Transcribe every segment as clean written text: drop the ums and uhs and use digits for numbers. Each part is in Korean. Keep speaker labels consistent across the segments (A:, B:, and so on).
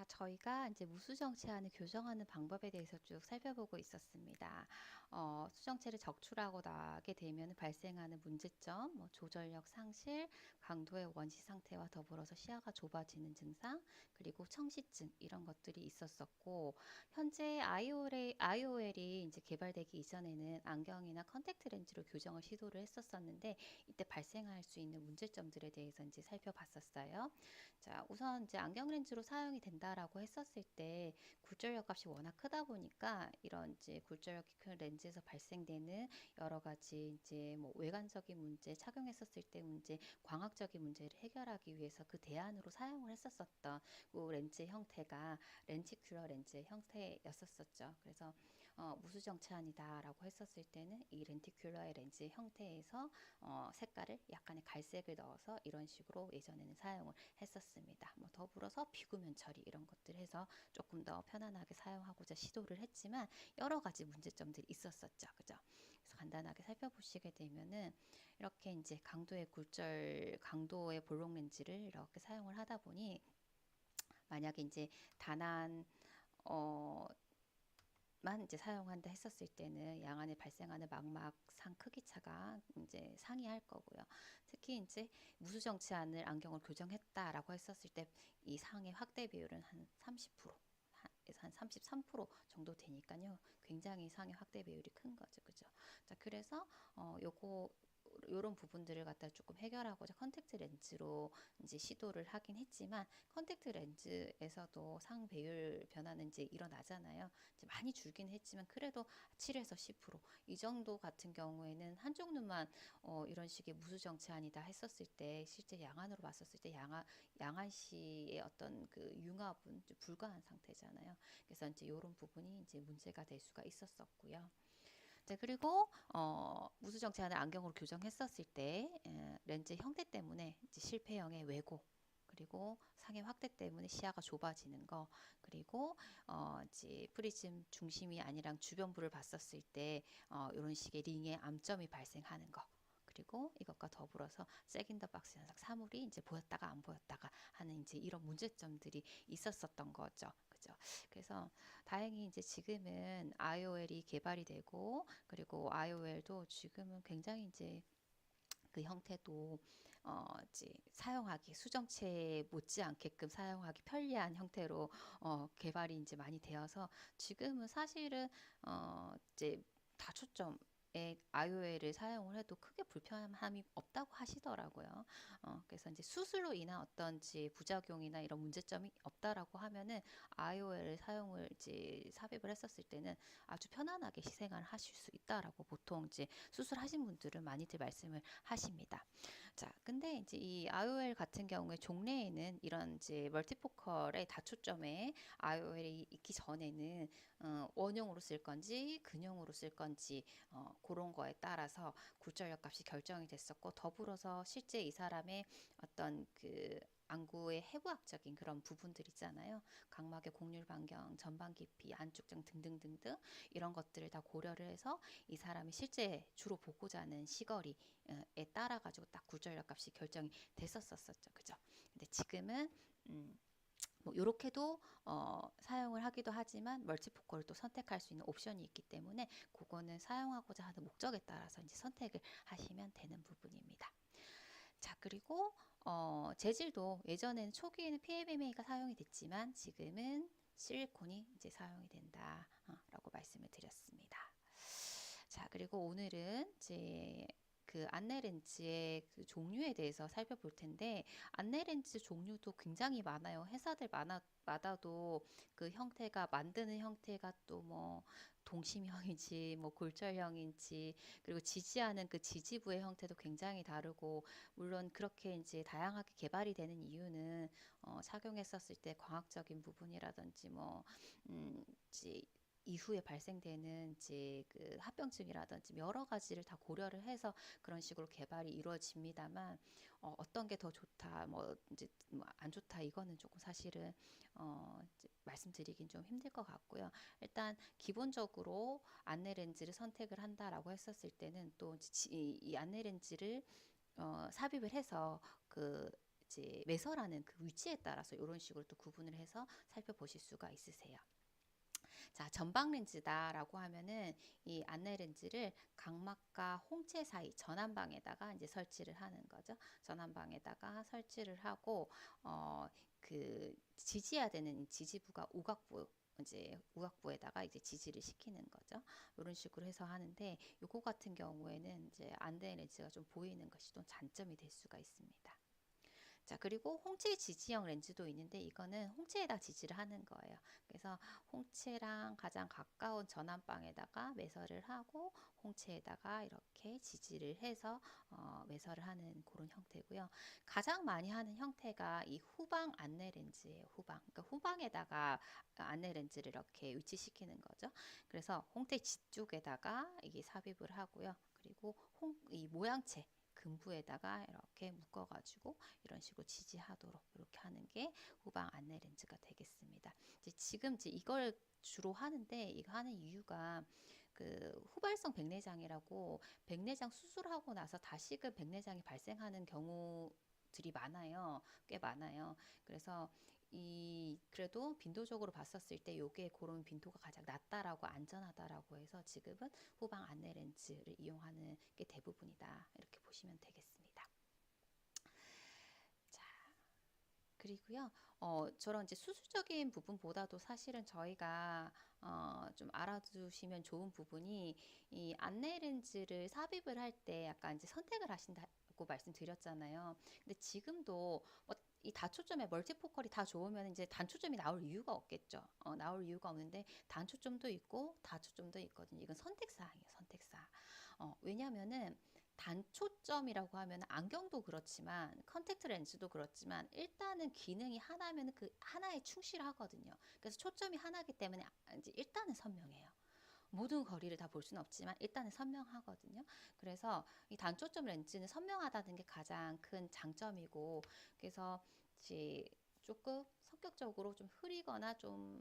A: 저희가 이제 무수정체안을 교정하는 방법에 대해서 쭉 살펴보고 있었습니다. 수정체를 적출하고 나게 되면 발생하는 문제점, 뭐 조절력 상실, 강도의 원시 상태와 더불어서 시야가 좁아지는 증상, 그리고 청시증 이런 것들이 있었었고, 현재 IOL이 이제 개발되기 이전에는 안경이나 컨택트 렌즈로 교정을 시도를 했었었는데, 이때 발생할 수 있는 문제점들에 대해서 이제 살펴봤었어요. 자, 우선 이제 안경 렌즈로 사용이 된다라고 했었을 때 굴절력 값이 워낙 크다 보니까 이런 이제 굴절력이 큰 렌즈에서 발생되는 여러 가지 이제 뭐 외관적인 문제, 착용했었을 때 문제, 광학적인 문제를 해결하기 위해서 그 대안으로 사용을 했었었던 그 렌즈 형태가 렌티큘러 렌즈의 형태였었었죠. 그래서 무수정차안이다라고 했었을 때는 이 렌티큘러의 렌즈 형태에서 색깔을 약간의 갈색을 넣어서 이런 식으로 예전에는 사용을 했었습니다. 뭐 더불어서 비구면 처리 이런 것들 해서 조금 더 편안하게 사용하고자 시도를 했지만 여러 가지 문제점들이 있었었죠. 그죠? 그래서 간단하게 살펴보시게 되면은 이렇게 이제 강도의 볼록 렌즈를 이렇게 사용을 하다 보니 만약에 이제 단한 어, 만 이제 사용한다 했었을 때는 양안에 발생하는 망막상 크기 차가 이제 상이할 거고요. 특히 이제 무수정치안을 안경을 교정했다라고 했었을 때 이 상의 확대 비율은 한 30%, 한 33% 정도 되니까요. 굉장히 상의 확대 비율이 큰 거죠. 그죠? 자, 그래서 요거 요런 부분들을 갖다 조금 해결하고자 컨택트 렌즈로 이제 시도를 하긴 했지만 컨택트 렌즈에서도 상 배율 변화는 이제 일어나잖아요. 이제 많이 줄긴 했지만 그래도 7에서 10%이 정도 같은 경우에는 한쪽 눈만 이런 식의 무수정체안이다 했었을 때 실제 양안으로 봤었을 때 양안 시의 어떤 그 융합은 불가한 상태잖아요. 그래서 이제 이런 부분이 이제 문제가 될 수가 있었었고요. 네, 그리고 무수정 제한을 안경으로 교정했었을 때 렌즈 형태 때문에 이제 실패형의 왜곡 그리고 상해 확대 때문에 시야가 좁아지는 거 그리고 이제 프리즘 중심이 아니랑 주변부를 봤었을 때 이런 식의 링의 암점이 발생하는 거 그리고 이것과 더불어서 쐐긴 더 박스 현상 사물이 이제 보였다가 안 보였다가 하는 이제 이런 문제점들이 있었었던 거죠. 그죠? 그래서 다행히 이제 지금은 IOL이 개발이 되고 그리고 IOL도 지금은 굉장히 이제 그 형태도 이제 사용하기 수정체 못지않게끔 사용하기 편리한 형태로 개발이 이제 많이 되어서 지금은 사실은 이제 다초점 IOL을 사용을 해도 크게 불편함이 없다고 하시더라고요. 그래서 이제 수술로 인한 어떤 부작용이나 이런 문제점이 없다라고 하면은 IOL 사용을 이제 삽입을 했었을 때는 아주 편안하게 시생활을 하실 수 있다라고 보통 이제 수술하신 분들은 많이들 말씀을 하십니다. 자, 근데 이제 이 IOL 같은 경우에 종래에는 이런 이제 멀티포컬의 다초점에 IOL이 있기 전에는 원형으로 쓸 건지 근형으로 쓸 건지 그런 거에 따라서 굴절력 값이 결정이 됐었고 더불어서 실제 이 사람의 어떤 그 안구의 해부학적인 그런 부분들 있잖아요. 각막의 곡률 반경, 전방 깊이, 안쪽장 등등등등 이런 것들을 다 고려를 해서 이 사람이 실제 주로 보고자 하는 시거리에 따라 가지고 딱 굴절력 값이 결정이 됐었었죠. 그죠? 근데 지금은 뭐 이렇게도 사용을 하기도 하지만 멀티포컬을 또 선택할 수 있는 옵션이 있기 때문에 그거는 사용하고자 하는 목적에 따라서 이제 선택을 하시면 되는 부분입니다. 자, 그리고 재질도 예전에는 초기에는 PMMA가 사용이 됐지만 지금은 실리콘이 이제 사용이 된다라고 말씀을 드렸습니다. 자, 그리고 오늘은 이제 그 안내 렌즈의 그 종류에 대해서 살펴볼 텐데 안내 렌즈 종류도 굉장히 많아요. 마다도 그 형태가 만드는 형태가 또 뭐 동심형인지 뭐 골절형인지 그리고 지지하는 그 지지부의 형태도 굉장히 다르고 물론 그렇게 이제 다양하게 개발이 되는 이유는 착용했었을 때 광학적인 부분이라든지 뭐 이제 이후에 발생되는 이제 그 합병증이라든지 여러 가지를 다 고려를 해서 그런 식으로 개발이 이루어집니다만 어떤 게 더 좋다 뭐 이제 뭐안 좋다 이거는 조금 사실은 이제 말씀드리긴 좀 힘들 것 같고요. 일단 기본적으로 안내 렌즈를 선택을 한다라고 했었을 때는 또 이 안내 렌즈를 삽입을 해서 그 이제 매설하는 그 위치에 따라서 이런 식으로 또 구분을 해서 살펴보실 수가 있으세요. 자, 전방 렌즈다라고 하면은 이 안내 렌즈를 각막과 홍채 사이 전환방에다가 이제 설치를 하는 거죠. 전환방에다가 설치를 하고 그 지지해야 되는 지지부가 우각부 이제 우각부에다가 이제 지지를 시키는 거죠. 이런 식으로 해서 하는데 요거 같은 경우에는 이제 안내 렌즈가 좀 보이는 것이 또 장점이 될 수가 있습니다. 자, 그리고 홍채 지지형 렌즈도 있는데 이거는 홍채에다 지지를 하는 거예요. 그래서 홍채랑 가장 가까운 전환방에다가 매설을 하고 홍채에다가 이렇게 지지를 해서 매설을 하는 그런 형태고요. 가장 많이 하는 형태가 이 후방 안내 렌즈예요. 후방. 그러니까 후방에다가 안내 렌즈를 이렇게 위치시키는 거죠. 그래서 홍채 뒤쪽에다가 이게 삽입을 하고요. 그리고 이 모양채 근부에다가 이렇게 묶어가지고 이런 식으로 지지하도록 이렇게 하는 게 후방 안내 렌즈가 되겠습니다. 지금 이걸 주로 하는데 이거 하는 이유가 그 후발성 백내장이라고 백내장 수술하고 나서 다시금 백내장이 발생하는 경우들이 많아요. 꽤 많아요. 그래서 그래도 빈도적으로 봤었을 때 요게 그런 빈도가 가장 낮다라고 안전하다라고 해서 지금은 후방 안내 렌즈를 이용하는 게 대부분이다. 이렇게 보시면 되겠습니다. 자, 그리고요, 저런 이제 수술적인 부분보다도 사실은 저희가 좀 알아두시면 좋은 부분이 이 안내 렌즈를 삽입을 할 때 약간 이제 선택을 하신다고 말씀드렸잖아요. 근데 지금도 뭐 이 다초점에 멀티포컬이 다 좋으면 이제 단초점이 나올 이유가 없겠죠. 나올 이유가 없는데 단초점도 있고 다초점도 있거든요. 이건 선택사항이에요, 선택사항. 왜냐면은 단초점이라고 하면 안경도 그렇지만 컨택트 렌즈도 그렇지만 일단은 기능이 하나면 그 하나에 충실하거든요. 그래서 초점이 하나기 때문에 이제 일단은 선명해요. 모든 거리를 다 볼 수는 없지만 일단은 선명하거든요. 그래서 이 단초점 렌즈는 선명하다는 게 가장 큰 장점이고, 그래서 이제 조금 성격적으로 좀 흐리거나 좀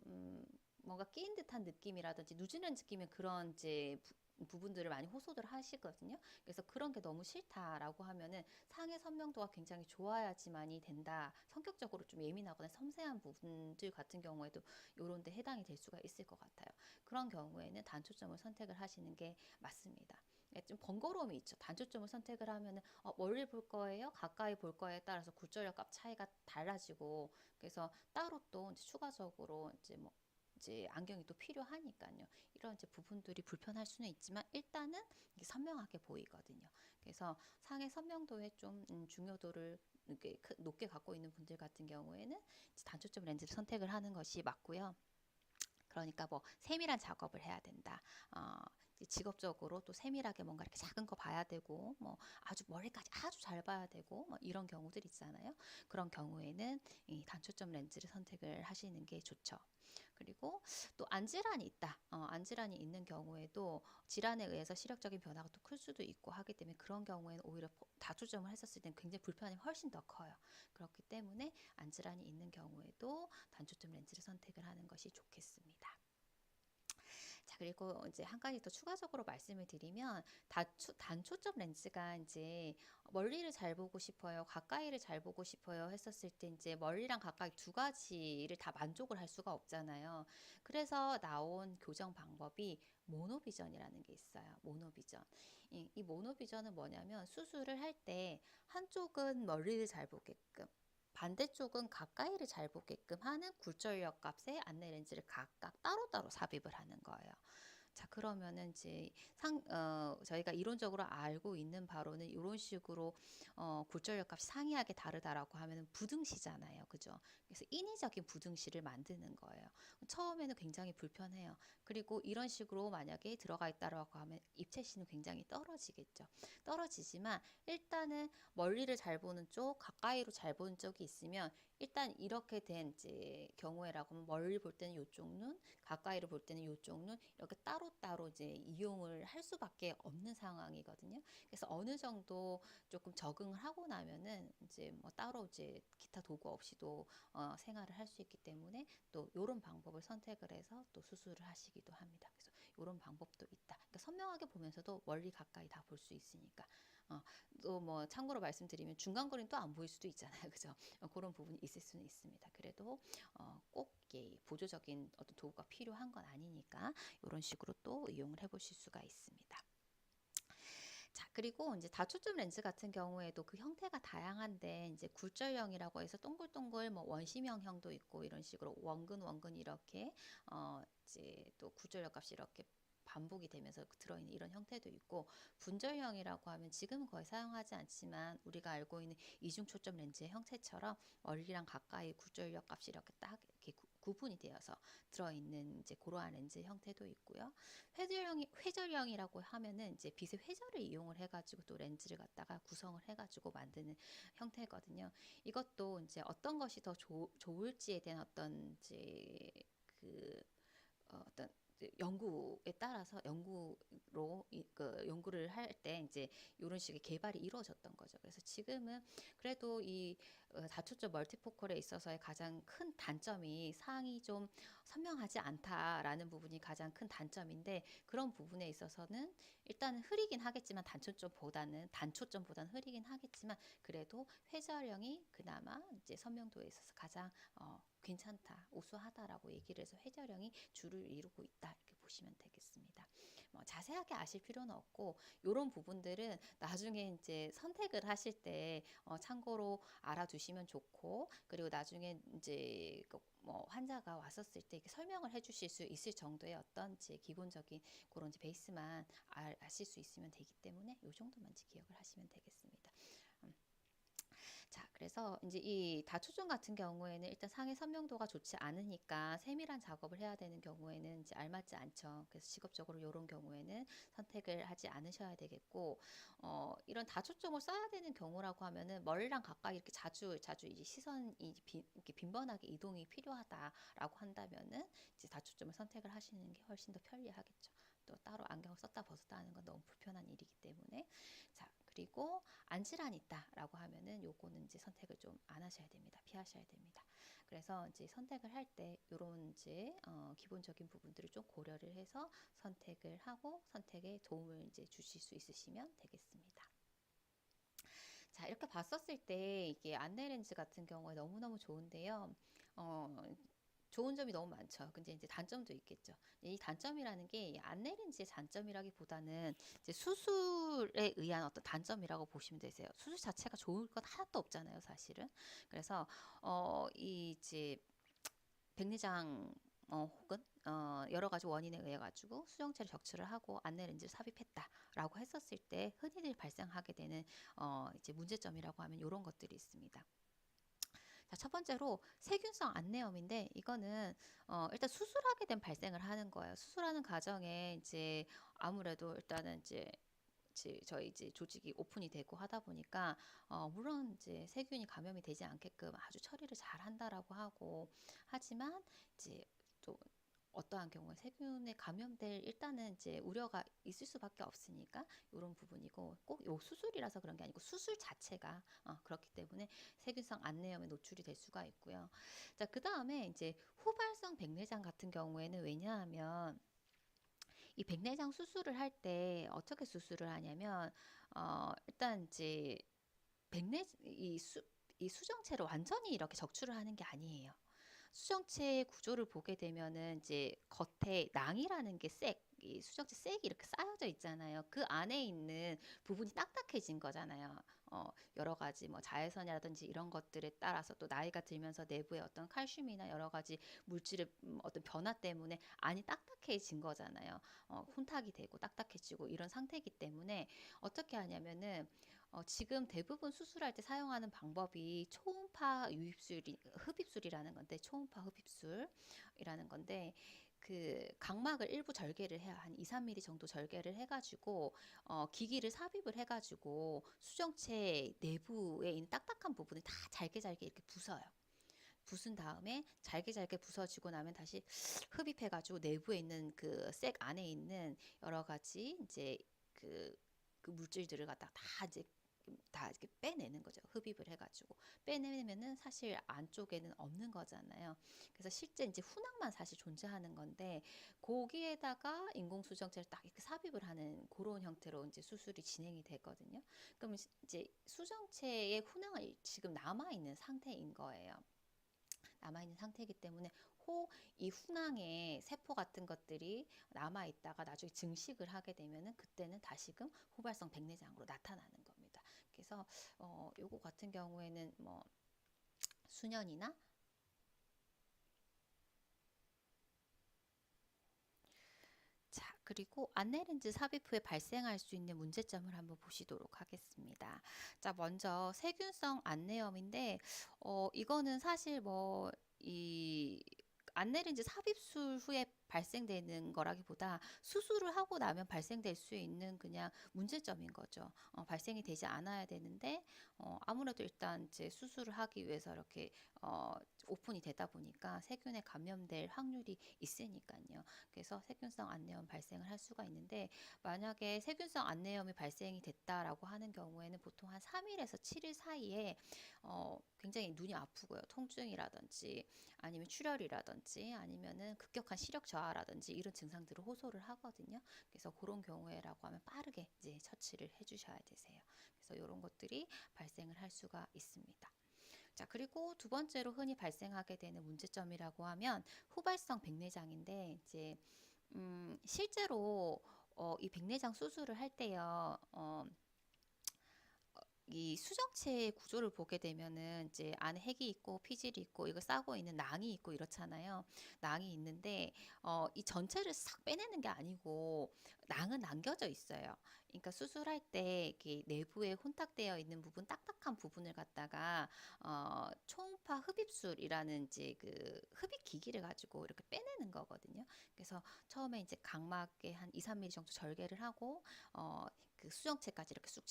A: 뭔가 끼인 듯한 느낌이라든지 누지는 느낌의 그런 이제 부분들을 많이 호소를 하시거든요. 그래서 그런 게 너무 싫다라고 하면은 상의 선명도가 굉장히 좋아야지만이 된다. 성격적으로 좀 예민하거나 섬세한 부분들 같은 경우에도 요런 데 해당이 될 수가 있을 것 같아요. 그런 경우에는 단초점을 선택을 하시는 게 맞습니다. 좀 번거로움이 있죠. 단초점을 선택을 하면은 멀리 볼 거예요, 가까이 볼 거에 따라서 굴절력 값 차이가 달라지고, 그래서 따로 또 이제 추가적으로 이제 안경이 또 필요하니까요. 이런 이제 부분들이 불편할 수는 있지만 일단은 이게 선명하게 보이거든요. 그래서 상의 선명도에 좀 중요도를 이렇게 높게 갖고 있는 분들 같은 경우에는 단초점 렌즈를 선택을 하는 것이 맞고요. 그러니까 뭐 세밀한 작업을 해야 된다. 직업적으로 또 세밀하게 뭔가 이렇게 작은 거 봐야 되고, 뭐 아주 머리까지 아주 잘 봐야 되고, 뭐 이런 경우들 있잖아요. 그런 경우에는 이 단초점 렌즈를 선택을 하시는 게 좋죠. 그리고 또 안질환이 있다. 안질환이 있는 경우에도 질환에 의해서 시력적인 변화가 또 클 수도 있고 하기 때문에 그런 경우에는 오히려 다초점을 했었을 때는 굉장히 불편함이 훨씬 더 커요. 그렇기 때문에 안질환이 있는 경우에도 단초점 렌즈를 선택을 하는 것이 좋겠습니다. 자, 그리고 이제 한 가지 더 추가적으로 말씀을 드리면 단초점 렌즈가 이제 멀리를 잘 보고 싶어요, 가까이를 잘 보고 싶어요 했었을 때 이제 멀리랑 가까이 두 가지를 다 만족을 할 수가 없잖아요. 그래서 나온 교정 방법이 모노비전이라는 게 있어요. 모노비전. 이 모노비전은 뭐냐면 수술을 할 때 한쪽은 멀리를 잘 보게끔, 반대쪽은 가까이를 잘 보게끔 하는 굴절력 값의 안내 렌즈를 각각 따로따로 삽입을 하는 거예요. 자, 그러면은 이제 저희가 이론적으로 알고 있는 바로는 이런 식으로 굴절력 값이 상이하게 다르다라고 하면은 부등시잖아요. 그죠? 그래서 인위적인 부등시를 만드는 거예요. 처음에는 굉장히 불편해요. 그리고 이런 식으로 만약에 들어가 있다라고 하면 입체신은 굉장히 떨어지겠죠. 떨어지지만 일단은 멀리를 잘 보는 쪽, 가까이로 잘 보는 쪽이 있으면 일단 이렇게 된 이제 경우에라고 하면 멀리 볼 때는 이쪽 눈, 가까이로 볼 때는 이쪽 눈, 이렇게 따로따로 이제 이용을 할 수밖에 없는 상황이거든요. 그래서 어느 정도 조금 적응을 하고 나면은 이제 뭐 따로 이제 기타 도구 없이도 생활을 할 수 있기 때문에 또 이런 방법을 선택을 해서 또 수술을 하시기도 합니다. 그래서 이런 방법도 있다. 그러니까 선명하게 보면서도 멀리 가까이 다 볼 수 있으니까 어, 또 뭐 참고로 말씀드리면 중간거리는 또 안 보일 수도 있잖아요. 그죠? 그런 부분이 있을 수는 있습니다. 그래도 꼭 이게 보조적인 어떤 도구가 필요한 건 아니니까 이런 식으로 또 이용을 해보실 수가 있습니다. 자, 그리고 이제 다초점 렌즈 같은 경우에도 그 형태가 다양한데 이제 굴절형이라고 해서 동글동글 뭐 원심형형도 있고 이런 식으로 원근 이렇게 이제 또 굴절력 값이 이렇게 반복이 되면서 들어있는 이런 형태도 있고 분절형이라고 하면 지금은 거의 사용하지 않지만 우리가 알고 있는 이중 초점 렌즈의 형태처럼 얼리랑 가까이 굴절력 값이 이렇게 딱 이렇게 구분이 되어서 들어있는 이제 그러한 렌즈 형태도 있고요. 회절형이라고 하면은 이제 빛의 회절을 이용을 해가지고 또 렌즈를 갖다가 구성을 해가지고 만드는 형태거든요. 이것도 이제 어떤 것이 더 좋을지에 대한 어떤 이제 그 어떤 연구에 따라서 연구를 할 때 이제 이런 식의 개발이 이루어졌던 거죠. 그래서 지금은 그래도 이 다초점 멀티포컬에 있어서의 가장 큰 단점이 사항이 좀 선명하지 않다라는 부분이 가장 큰 단점인데 그런 부분에 있어서는 일단은 흐리긴 하겠지만 단초점보다는 흐리긴 하겠지만 그래도 회절형이 그나마 이제 선명도에 있어서 가장 괜찮다, 우수하다라고 얘기를 해서 회절형이 주를 이루고 있다 이렇게 보시면 되겠습니다. 뭐 자세하게 아실 필요는 없고 이런 부분들은 나중에 이제 선택을 하실 때 참고로 알아두시면 좋고 그리고 나중에 이제 뭐 환자가 왔었을 때 이렇게 설명을 해주실 수 있을 정도의 어떤 이제 기본적인 그런 이제 베이스만 아실 수 있으면 되기 때문에 이 정도만 이제 기억을 하시면 되겠습니다. 자, 그래서 이제 이 다초점 같은 경우에는 일단 상의 선명도가 좋지 않으니까 세밀한 작업을 해야 되는 경우에는 이제 알맞지 않죠. 그래서 직업적으로 이런 경우에는 선택을 하지 않으셔야 되겠고, 이런 다초점을 써야 되는 경우라고 하면은 머리랑 가까이 이렇게 자주 이제 시선이 이렇게 빈번하게 이동이 필요하다라고 한다면은 이제 다초점을 선택을 하시는 게 훨씬 더 편리하겠죠. 또 따로 안경을 썼다 벗었다 하는 건 너무 불편한 일이기 때문에. 자, 그리고 안질환 있다라고 하면은 요거는 이제 선택을 좀 안 하셔야 됩니다. 피하셔야 됩니다. 그래서 이제 선택을 할 때 요런 이제 기본적인 부분들을 좀 고려를 해서 선택을 하고 선택에 도움을 이제 주실 수 있으시면 되겠습니다. 자, 이렇게 봤었을 때 이게 안내 렌즈 같은 경우에 너무너무 좋은데요. 좋은 점이 너무 많죠. 근데 이제 단점도 있겠죠. 이 단점이라는 게 안내 렌즈의 단점이라기보다는 이제 수술에 의한 어떤 단점이라고 보시면 되세요. 수술 자체가 좋을 것 하나도 없잖아요, 사실은. 그래서 이 이제 백내장 혹은 여러 가지 원인에 의해 가지고 수정체를 적출을 하고 안내 렌즈를 삽입했다라고 했었을 때 흔히들 발생하게 되는 이제 문제점이라고 하면 이런 것들이 있습니다. 자, 첫 번째로 세균성 안내염인데 이거는 일단 수술하게 된 발생을 하는 거예요. 수술하는 과정에 이제 아무래도 일단은 이제 저희 이제 조직이 오픈이 되고 하다 보니까 물론 이제 세균이 감염이 되지 않게끔 아주 처리를 잘 한다라고 하고 하지만 이제 또 어떠한 경우에 세균에 감염될 일단은 이제 우려가 있을 수밖에 없으니까 이런 부분이고 꼭 요 수술이라서 그런 게 아니고 수술 자체가 그렇기 때문에 세균성 안내염에 노출이 될 수가 있고요. 자, 그 다음에 이제 후발성 백내장 같은 경우에는 왜냐하면 이 백내장 수술을 할 때 어떻게 수술을 하냐면 일단 이제 이 수정체를 완전히 이렇게 적출을 하는 게 아니에요. 수정체의 구조를 보게 되면은 이제 겉에 낭이라는 게 이 수정체 쌔이 이렇게 쌓여져 있잖아요. 그 안에 있는 부분이 딱딱해진 거잖아요. 여러 가지 뭐 자외선이라든지 이런 것들에 따라서 또 나이가 들면서 내부의 어떤 칼슘이나 여러 가지 물질의 어떤 변화 때문에 안이 딱딱해진 거잖아요. 혼탁이 되고 딱딱해지고 이런 상태이기 때문에 어떻게 하냐면은 지금 대부분 수술할 때 사용하는 방법이 초음파 흡입술이라는 건데 초음파 흡입술이라는 건데 그 각막을 일부 절개를 해야 한 2, 3mm 정도 절개를 해가지고 기기를 삽입을 해가지고 수정체 내부에 있는 딱딱한 부분을 다 잘게 이렇게 부숴요. 부순 다음에 잘게 부서지고 나면 다시 흡입해가지고 내부에 있는 그 색 안에 있는 여러 가지 이제 그 물질들을 갖다 다 이제 다 이렇게 빼내는 거죠. 흡입을 해가지고 빼내면은 사실 안쪽에는 없는 거잖아요. 그래서 실제 이제 훈항만 사실 존재하는 건데 거기에다가 인공수정체를 딱 이렇게 삽입을 하는 그런 형태로 이제 수술이 진행이 되거든요. 그럼 이제 수정체의 훈항이 지금 남아 있는 상태인 거예요. 남아있는 상태이기 때문에 혹 이 훈항에 세포 같은 것들이 남아있다가 나중에 증식을 하게 되면은 그때는 다시금 후발성 백내장으로 나타나는 겁니다. 그래서 요거 같은 경우에는 뭐 수년이나 자, 그리고 안내렌즈 삽입 후에 발생할 수 있는 문제점을 한번 보시도록 하겠습니다. 자, 먼저 세균성 안내염인데, 이거는 사실 이 안내렌즈 삽입술 후에 발생되는 거라기보다 수술을 하고 나면 발생될 수 있는 그냥 문제점인 거죠. 발생이 되지 않아야 되는데, 아무래도 일단 이제 수술을 하기 위해서 이렇게 오픈이 되다 보니까 세균에 감염될 확률이 있으니까요. 그래서 세균성 안내염 발생을 할 수가 있는데 만약에 세균성 안내염이 발생이 됐다라고 하는 경우에는 보통 한 3일에서 7일 사이에 굉장히 눈이 아프고요. 통증이라든지 아니면 출혈이라든지 아니면은 급격한 시력 저하라든지 이런 증상들을 호소를 하거든요. 그래서 그런 경우에라고 하면 빠르게 이제 처치를 해주셔야 되세요. 그래서 이런 것들이 발생을 할 수가 있습니다. 자, 그리고 두 번째로 흔히 발생하게 되는 문제점이라고 하면 후발성 백내장인데 이제 실제로 이 백내장 수술을 할 때요. 이 수정체의 구조를 보게 되면은 이제 안에 핵이 있고 피질이 있고 이거 싸고 있는 낭이 있고 이렇잖아요. 낭이 있는데 이 전체를 싹 빼내는 게 아니고 낭은 남겨져 있어요. 그러니까 수술할 때 이렇게 내부에 혼탁되어 있는 부분, 딱딱한 부분을 갖다가 초음파 흡입술이라는 이제 그 흡입 기기를 가지고 이렇게 빼내는 거거든요. 그래서 처음에 이제 각막에 한 2, 3mm 정도 절개를 하고 그 수정체까지 이렇게 쑥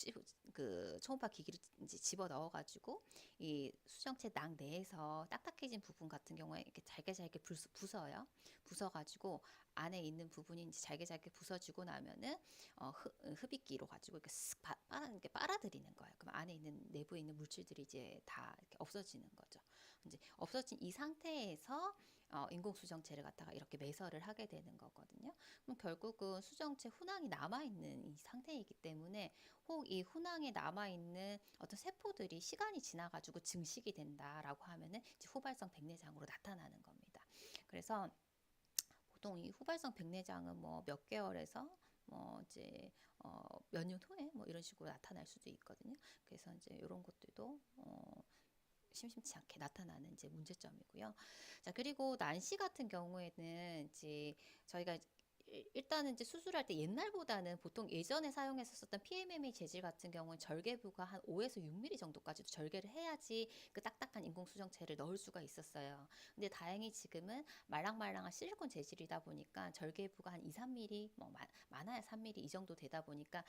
A: 그 초음파 기기를 이제 집어 넣어가지고 이 수정체 낭 내에서 딱딱해진 부분 같은 경우에 이렇게 잘게 잘게 부숴요. 부숴가지고 안에 있는 부분이 이제 잘게 잘게 부서지고 나면은 흡입기로 가지고 이렇게 이렇게 빨아들이는 거예요. 그럼 안에 있는 내부에 있는 물질들이 이제 다 이렇게 없어지는 거죠. 이제 없어진 이 상태에서 인공수정체를 갖다가 이렇게 매설을 하게 되는 거거든요. 그럼 결국은 수정체 훈항이 남아있는 이 상태이기 때문에 혹 이 훈항에 남아있는 어떤 세포들이 시간이 지나가지고 증식이 된다라고 하면은 이제 후발성 백내장으로 나타나는 겁니다. 그래서 보통 이 후발성 백내장은 뭐 몇 개월에서 뭐 이제 몇 년 후에 뭐 이런 식으로 나타날 수도 있거든요. 그래서 이제 이런 것들도 심심치 않게 나타나는 이제 문제점이고요. 자, 그리고 난시 같은 경우에는 이제 저희가 일단은 이제 수술할 때 옛날보다는 보통 예전에 사용했었던 PMMA 재질 같은 경우는 절개부가 한 5에서 6mm 정도까지도 절개를 해야지 그 딱딱한 인공수정체를 넣을 수가 있었어요. 근데 다행히 지금은 말랑말랑한 실리콘 재질이다 보니까 절개부가 한 2, 3mm, 뭐 많아야 3mm 이 정도 되다 보니까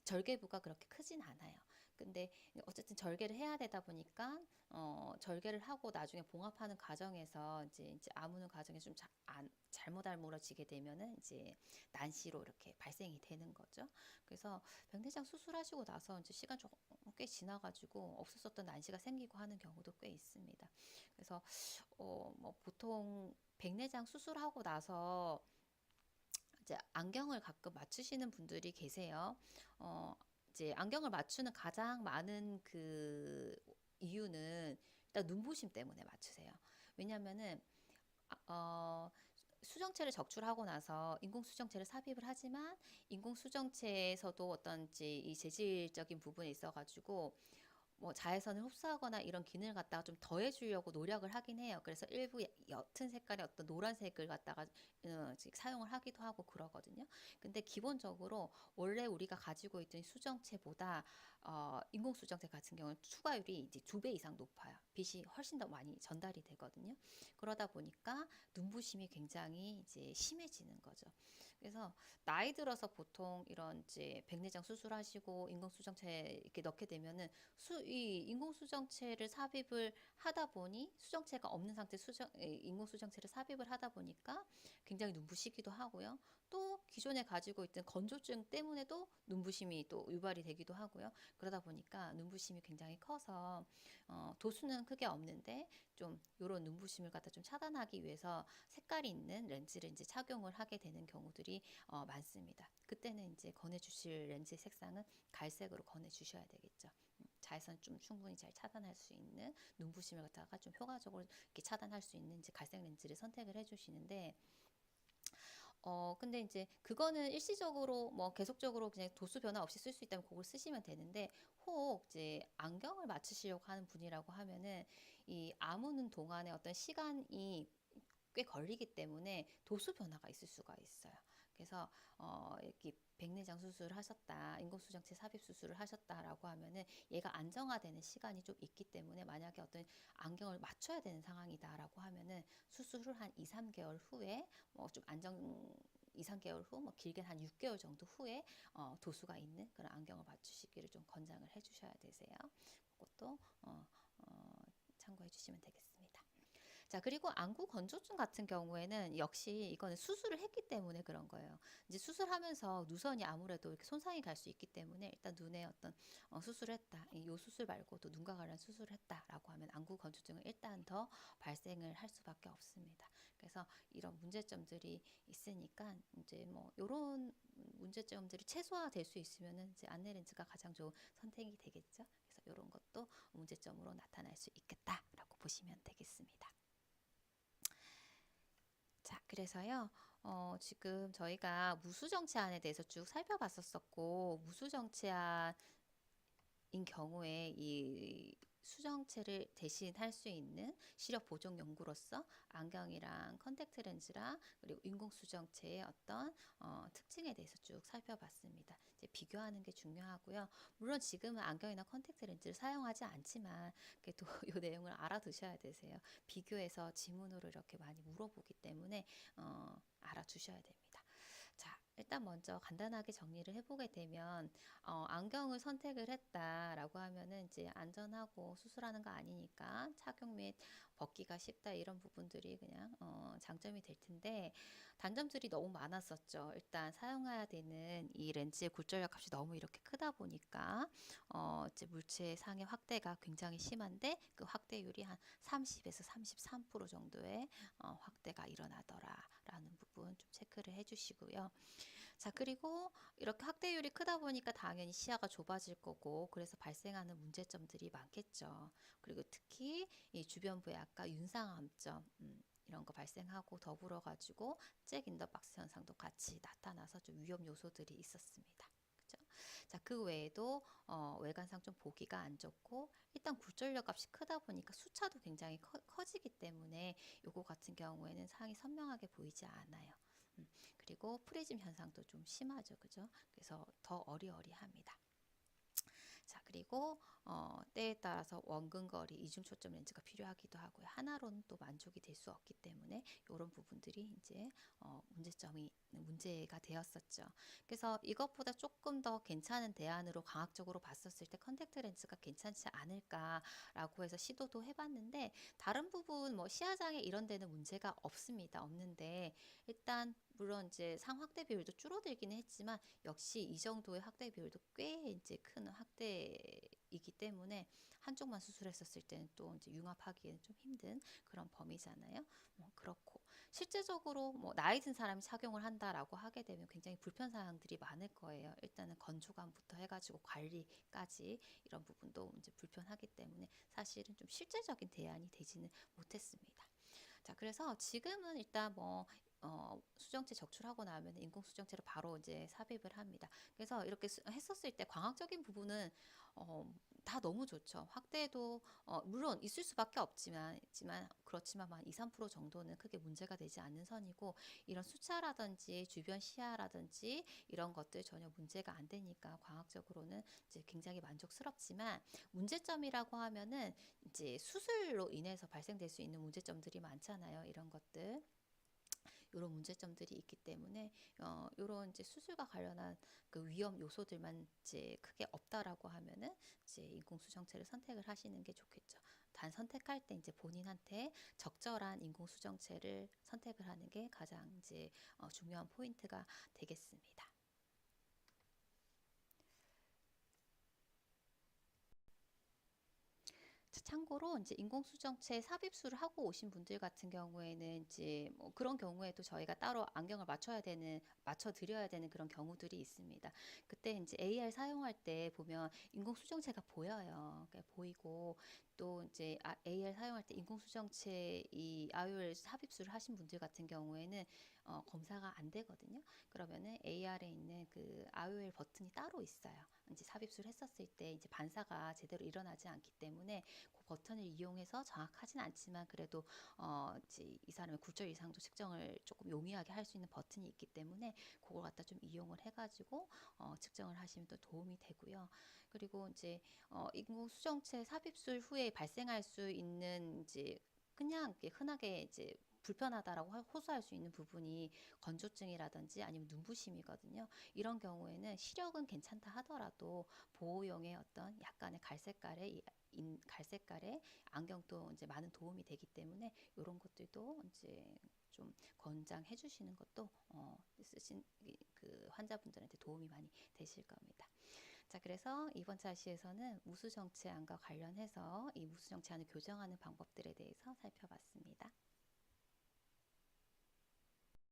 A: 절개부가 그렇게 크진 않아요. 근데 어쨌든 절개를 해야 되다 보니까 절개를 하고 나중에 봉합하는 과정에서 이제 아무는 과정에 좀 잘못 알물어지게 되면은 이제 난시로 이렇게 발생이 되는 거죠. 그래서 백내장 수술하시고 나서 이제 시간 꽤 지나가지고 없었었던 난시가 생기고 하는 경우도 꽤 있습니다. 그래서 뭐 보통 백내장 수술하고 나서 이제 안경을 가끔 맞추시는 분들이 계세요. 이제 안경을 맞추는 가장 많은 그 이유는 일단 눈부심 때문에 맞추세요. 왜냐면은 수정체를 적출하고 나서 인공수정체를 삽입을 하지만 인공수정체에서도 어떤 이 재질적인 부분에 있어가지고 뭐 자외선을 흡수하거나 이런 기능을 갖다가 좀 더해주려고 노력을 하긴 해요. 그래서 일부 옅은 색깔의 어떤 노란색을 갖다가 사용을 하기도 하고 그러거든요. 근데 기본적으로 원래 우리가 가지고 있던 수정체보다 인공수정체 같은 경우는 투과율이 이제 2배 이상 높아요. 빛이 훨씬 더 많이 전달이 되거든요. 그러다 보니까 눈부심이 굉장히 이제 심해지는 거죠. 그래서 나이 들어서 보통 이런 이제 백내장 수술하시고 인공수정체 이렇게 넣게 되면은 이 인공수정체를 삽입을 하다 보니 수정체가 없는 상태 인공수정체를 삽입을 하다 보니까 굉장히 눈부시기도 하고요. 또 기존에 가지고 있던 건조증 때문에도 눈부심이 또 유발이 되기도 하고요. 그러다 보니까 눈부심이 굉장히 커서 도수는 크게 없는데 좀 이런 눈부심을 갖다 좀 차단하기 위해서 색깔이 있는 렌즈를 이제 착용을 하게 되는 경우들이 많습니다. 그때는 이제 권해주실 렌즈 색상은 갈색으로 권해주셔야 되겠죠. 자외선 좀 충분히 잘 차단할 수 있는 눈부심을 갖다가 좀 효과적으로 이렇게 차단할 수 있는 이제 갈색 렌즈를 선택을 해주시는데 근데 이제 그거는 일시적으로 뭐 계속적으로 그냥 도수 변화 없이 쓸 수 있다면 그걸 쓰시면 되는데 혹 이제 안경을 맞추시려고 하는 분이라고 하면은 이 아무는 동안에 어떤 시간이 꽤 걸리기 때문에 도수 변화가 있을 수가 있어요. 그래서 이렇게 백내장 수술을 하셨다, 인공수정체 삽입 수술을 하셨다라고 하면은 얘가 안정화되는 시간이 좀 있기 때문에 만약에 어떤 안경을 맞춰야 되는 상황이다라고 하면은 수술 후 한 2, 3개월 후에 좀 안정 2, 3개월 후, 뭐 길게 한 6개월 정도 후에 도수가 있는 그런 안경을 맞추시기를 좀 권장을 해주셔야 되세요. 그것도 참고해 주시면 되겠습니다. 자, 그리고 안구 건조증 같은 경우에는 역시 이거는 수술을 했기 때문에 그런 거예요. 이제 수술하면서 누선이 아무래도 이렇게 손상이 갈 수 있기 때문에 일단 눈에 어떤 수술을 했다. 이 수술 말고 또 눈과 관련 수술을 했다라고 하면 안구 건조증은 일단 더 발생을 할 수밖에 없습니다. 그래서 이런 문제점들이 있으니까 이제 뭐 이런 문제점들이 최소화될 수 있으면은 이제 안내 렌즈가 가장 좋은 선택이 되겠죠. 그래서 이런 것도 문제점으로 나타날 수 있겠다라고 보시면 되겠습니다. 자, 그래서요, 지금 저희가 무수정체안에 대해서 쭉 살펴봤었었고, 무수정체안인 경우에 이 수정체를 대신할 수 있는 시력 보정 연구로서 안경이랑 컨택트 렌즈랑 그리고 인공 수정체의 어떤 특징에 대해서 쭉 살펴봤습니다. 이제 비교하는 게 중요하고요. 물론 지금은 안경이나 컨택트 렌즈를 사용하지 않지만 그래도 이 내용을 알아두셔야 되세요. 비교해서 지문으로 이렇게 많이 물어보기 때문에 알아두셔야 됩니다. 자, 일단 먼저 간단하게 정리를 해보게 되면 안경을 선택을 했다라고 하면은 이제 안전하고 수술하는 거 아니니까 착용 및 벗기가 쉽다 이런 부분들이 그냥 장점이 될 텐데 단점들이 너무 많았었죠. 일단 사용해야 되는 이 렌즈의 굴절력 값이 너무 이렇게 크다 보니까 이제 물체 상의 확대가 굉장히 심한데 그 확대율이 한 30에서 33% 정도의 확대가 일어나더라라는 부분 좀 체크를 해주시고요. 자, 그리고 이렇게 확대율이 크다 보니까 당연히 시야가 좁아질 거고, 그래서 발생하는 문제점들이 많겠죠. 그리고 특히 이 주변부에 아까 윤상암점, 이런 거 발생하고 더불어 가지고 잭 인 더 박스 현상도 같이 나타나서 좀 위험 요소들이 있었습니다. 그죠? 자, 그 외에도 외관상 좀 보기가 안 좋고 일단 굴절력 값이 크다 보니까 수차도 굉장히 커지기 때문에 요거 같은 경우에는 상이 선명하게 보이지 않아요. 그리고 프리즘 현상도 좀 심하죠. 그죠? 그래서 더 어리어리합니다. 자, 그리고 때에 따라서 원근거리 이중 초점 렌즈가 필요하기도 하고요. 하나로는 또 만족이 될 수 없기 때문에 이런 부분들이 이제 문제가 되었었죠. 그래서 이것보다 조금 더 괜찮은 대안으로 과학적으로 봤었을 때 컨택트 렌즈가 괜찮지 않을까라고 해서 시도도 해봤는데 다른 부분 뭐 시야장애 이런 데는 문제가 없습니다. 없는데 일단 물론 이제 상 확대 비율도 줄어들기는 했지만 역시 이 정도의 확대 비율도 꽤 이제 큰 확대이기 때문에 한쪽만 수술했었을 때는 또 이제 융합하기에는 좀 힘든 그런 범위잖아요. 그렇고 실제적으로 뭐 나이 든 사람이 착용을 한다라고 하게 되면 굉장히 불편 사항들이 많을 거예요. 일단은 건조감부터 해가지고 관리까지 이런 부분도 이제 불편하기 때문에 사실은 좀 실제적인 대안이 되지는 못했습니다. 자, 그래서 지금은 일단 뭐 수정체 적출하고 나면 인공 수정체로 바로 이제 삽입을 합니다. 그래서 이렇게 했었을 때 광학적인 부분은 다 너무 좋죠. 확대도 물론 있을 수밖에 없지만 그렇지만 한 2, 3% 정도는 크게 문제가 되지 않는 선이고 이런 수차라든지 주변 시야라든지 이런 것들 전혀 문제가 안 되니까 광학적으로는 이제 굉장히 만족스럽지만 문제점이라고 하면은 이제 수술로 인해서 발생될 수 있는 문제점들이 많잖아요. 이런 것들. 이런 문제점들이 있기 때문에 이런 이제 수술과 관련한 그 위험 요소들만 이제 크게 없다라고 하면은 이제 인공수정체를 선택을 하시는 게 좋겠죠. 단 선택할 때 이제 본인한테 적절한 인공수정체를 선택을 하는 게 가장 이제 중요한 포인트가 되겠습니다. 참고로 이제 인공수정체 삽입술을 하고 오신 분들 같은 경우에는 이제 뭐 그런 경우에도 저희가 따로 안경을 맞춰 드려야 되는 그런 경우들이 있습니다. 그때 이제 AR 사용할 때 보면 인공수정체가 보여요. 그러니까 보이고 또 이제 AR 사용할 때 인공수정체 이 IOL 삽입술을 하신 분들 같은 경우에는 검사가 안 되거든요. 그러면은 AR에 있는 그 IOL 버튼이 따로 있어요. 이제 삽입술 했었을 때 이제 반사가 제대로 일어나지 않기 때문에 그 버튼을 이용해서 정확하진 않지만 그래도 이제 이 사람의 굴절 이상도 측정을 조금 용이하게 할 수 있는 버튼이 있기 때문에 그걸 갖다 좀 이용을 해가지고 측정을 하시면 또 도움이 되고요. 그리고 이제 인공수정체 삽입술 후에 발생할 수 있는 이제 그냥 흔하게 이제 불편하다라고 호소할 수 있는 부분이 건조증이라든지 아니면 눈부심이거든요. 이런 경우에는 시력은 괜찮다 하더라도 보호용의 어떤 약간의 갈색깔의 안경도 이제 많은 도움이 되기 때문에 이런 것들도 이제 좀 권장해 주시는 것도 쓰신 그 환자분들한테 도움이 많이 되실 겁니다. 자, 그래서 이번 차시에서는 무수정체암과 관련해서 이 무수정체암을 교정하는 방법들에 대해서